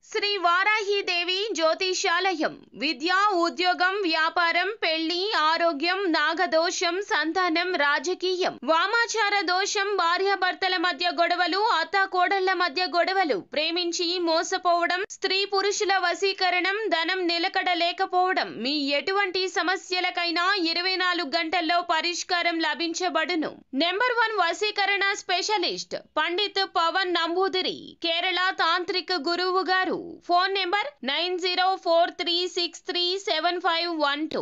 శ్రీ వారాహిదేవి జ్యోతిషాలయం విద్య, ఉద్యోగం, వ్యాపారం, పెళ్లి, ఆరోగ్యం, నాగదోషం, సంతానం, రాజకీయం, వామాచార దోషం, భార్యాభర్తల మధ్య గొడవలు, అత్తాకోడళ్ల మధ్య గొడవలు, ప్రేమించి మోసపోవడం, స్త్రీ పురుషుల వశీకరణం, ధనం నిలకడ లేకపోవడం, మీ ఎటువంటి సమస్యలకైనా 24 గంటల్లో పరిష్కారం లభించబడును. నెంబర్ 1 వశీకరణ స్పెషలిస్ట్ పండిత్ పవన్ నంబూదిరి, కేరళ తాంత్రిక గురువు గారు. Phone number 9043637512.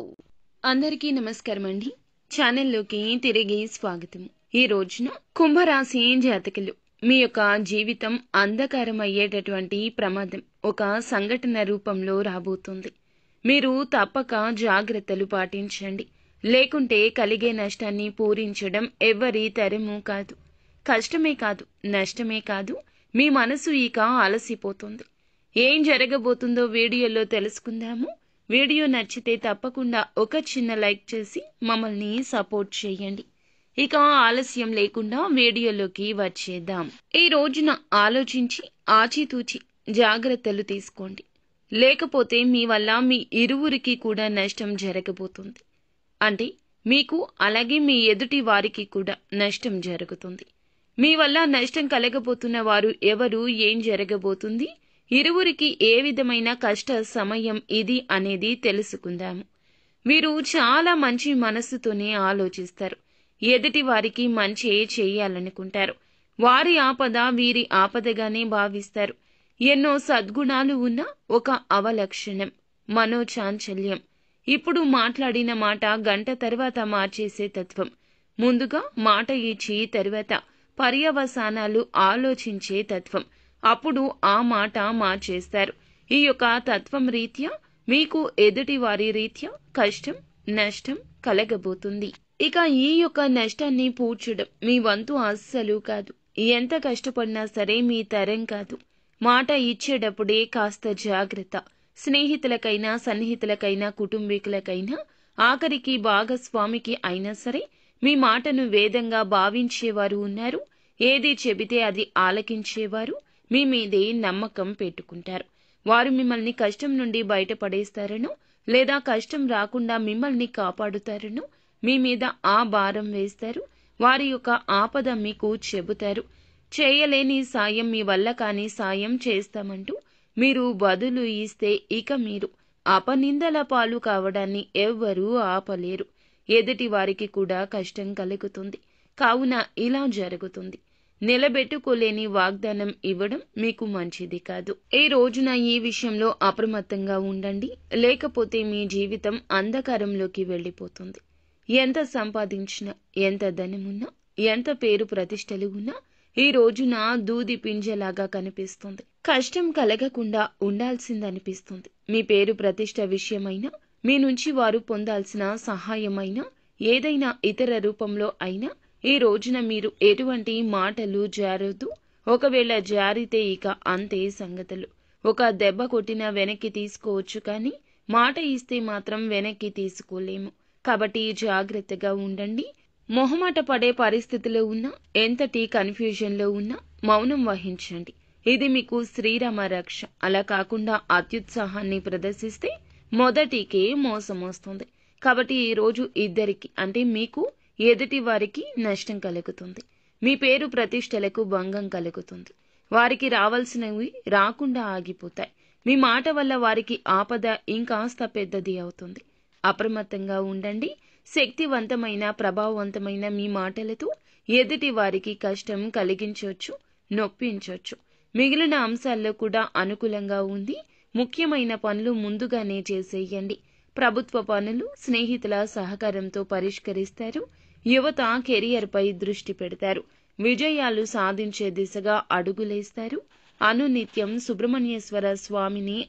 అందరికీ నమస్కారం అండి. ఛానల్లోకి తిరిగి స్వాగతం. ఈ రోజున కుంభరాశి జాతకులు మీ యొక్క జీవితం అంధకారం అయ్యేటటువంటి ప్రమాదం ఒక సంఘటన రూపంలో రాబోతుంది. మీరు తప్పక జాగ్రత్తలు పాటించండి. లేకుంటే కలిగే నష్టాన్ని పూరించడం ఎవ్వరి తరము కాదు. కష్టమే కాదు, నష్టమే కాదు, మీ మనసు ఇక అలసిపోతుంది. ఏం జరగబోతుందో వీడియోలో తెలుసుకుందాము. వీడియో నచ్చితే తప్పకుండా ఒక చిన్న లైక్ చేసి మమ్మల్ని సపోర్ట్ చేయండి. ఇక ఆలస్యం లేకుండా వీడియోలోకి వచ్చేద్దాం. ఈ రోజున ఆలోచించి ఆచితూచి జాగ్రత్తలు తీసుకోండి. లేకపోతే మీ వల్ల మీ ఇరువురికి కూడా నష్టం జరగబోతుంది. అంటే మీకు అలాగే మీ ఎదుటి వారికి కూడా నష్టం జరుగుతుంది. మీ వల్ల నష్టం కలగబోతున్న వారు ఎవరు, ఏం జరగబోతుంది, ఇరువురికి ఏ విధమైన కష్ట సమయం ఇది అనేది తెలుసుకుందాము. వీరు చాలా మంచి మనస్సుతోనే ఆలోచిస్తారు. ఎదుటి వారికి మంచి చేయాలనుకుంటారు. వారి ఆపద వీరి ఆపదగానే భావిస్తారు. ఎన్నో సద్గుణాలు ఉన్న ఒక అవలక్షణం మనోచాంచల్యం. ఇప్పుడు మాట్లాడిన మాట గంట తర్వాత మార్చేసే తత్వం. ముందుగా మాట ఇచ్చి తరువాత పర్యవసానాలు ఆలోచించే తత్వం. అప్పుడు ఆ మాట మార్చేస్తారు. ఈ యొక్క తత్వం రీత్యా మీకు ఎదుటి వారి రీత్యా కష్టం, నష్టం కలగబోతుంది. ఇక ఈ యొక్క నష్టాన్ని పూడ్చడం మీ వంతు అస్సలు కాదు. ఎంత కష్టపడినా సరే మీ తరం కాదు. మాట ఇచ్చేటప్పుడే కాస్త జాగ్రత్త. స్నేహితులకైనా, సన్నిహితులకైనా, కుటుంబీకులకైనా, ఆఖరికి భాగస్వామికి అయినా సరే మీ మాటను వేదంగా భావించేవారు ఉన్నారు. ఏది చెబితే అది ఆలకించేవారు మీ మీదే నమ్మకం పెట్టుకుంటారు. వారు మిమ్మల్ని కష్టం నుండి బయటపడేస్తారనో లేదా కష్టం రాకుండా మిమ్మల్ని కాపాడుతారనో మీ మీద ఆ భారం వేస్తారు. వారి యొక్క ఆపద మీకు చెబుతారు. చేయలేని సాయం, మీ వల్ల కాని సాయం చేస్తామంటూ మీరు బదులు ఇస్తే ఇక మీరు అపనిందల పాలు కావడాన్ని ఎవ్వరూ ఆపలేరు. ఎదుటి వారికి కూడా కష్టం కలుగుతుంది. కావున ఇలా జరుగుతుంది. నిలబెట్టుకోలేని వాగ్దానం ఇవ్వడం మీకు మంచిది కాదు. ఈ రోజున ఈ విషయంలో అప్రమత్తంగా ఉండండి. లేకపోతే మీ జీవితం అంధకారంలోకి వెళ్లిపోతుంది. ఎంత సంపాదించినా, ఎంత ధనమున్నా, ఎంత పేరు ప్రతిష్టలు ఉన్నా ఈ రోజున దూది పింజలాగా కనిపిస్తుంది. కష్టం కలగకుండా ఉండాల్సిందనిపిస్తుంది. మీ పేరు ప్రతిష్ట విషయమైనా, మీ నుంచి వారు పొందాల్సిన సహాయమైనా, ఏదైనా ఇతర రూపంలో అయినా ఈ రోజున మీరు ఎటువంటి మాటలు జారొద్దు. ఒకవేళ జారితే ఇక అంతే సంగతులు. ఒక దెబ్బ కొట్టినా వెనక్కి తీసుకోవచ్చు, కానీ మాట ఇస్తే మాత్రం వెనక్కి తీసుకోలేము. కాబట్టి జాగ్రత్తగా ఉండండి. మొహమాట పడే పరిస్థితిలో ఉన్నా, ఎంతటి కన్ఫ్యూజన్లో ఉన్నా మౌనం వహించండి. ఇది మీకు శ్రీరామ రక్ష. అలా కాకుండా అత్యుత్సాహాన్ని ప్రదర్శిస్తే మొదటికే మోసం వస్తుంది. కాబట్టి ఈ రోజు ఇద్దరికి, అంటే మీకు, ఎదుటి వారికి నష్టం కలుగుతుంది. మీ పేరు ప్రతిష్టలకు భంగం కలుగుతుంది. వారికి రావాల్సినవి రాకుండా ఆగిపోతాయి. మీ మాట వల్ల వారికి ఆపద ఇంకాస్త పెద్దది అవుతుంది. అప్రమత్తంగా ఉండండి. శక్తివంతమైన, ప్రభావవంతమైన మీ మాటలతో ఎదుటి వారికి కష్టం కలిగించవచ్చు, నొప్పించవచ్చు. మిగిలిన అంశాల్లో కూడా అనుకూలంగా ఉంది. ముఖ్యమైన పనులు ముందుగానే చేసేయండి. ప్రభుత్వ పనులు స్నేహితుల సహకారంతో పరిష్కరిస్తారు. యువత కెరియర్పై దృష్టి పెడతారు. విజయాలు సాధించే దిశగా అడుగులేస్తారు. అనునిత్యం సుబ్రహ్మణ్యేశ్వర స్వామిని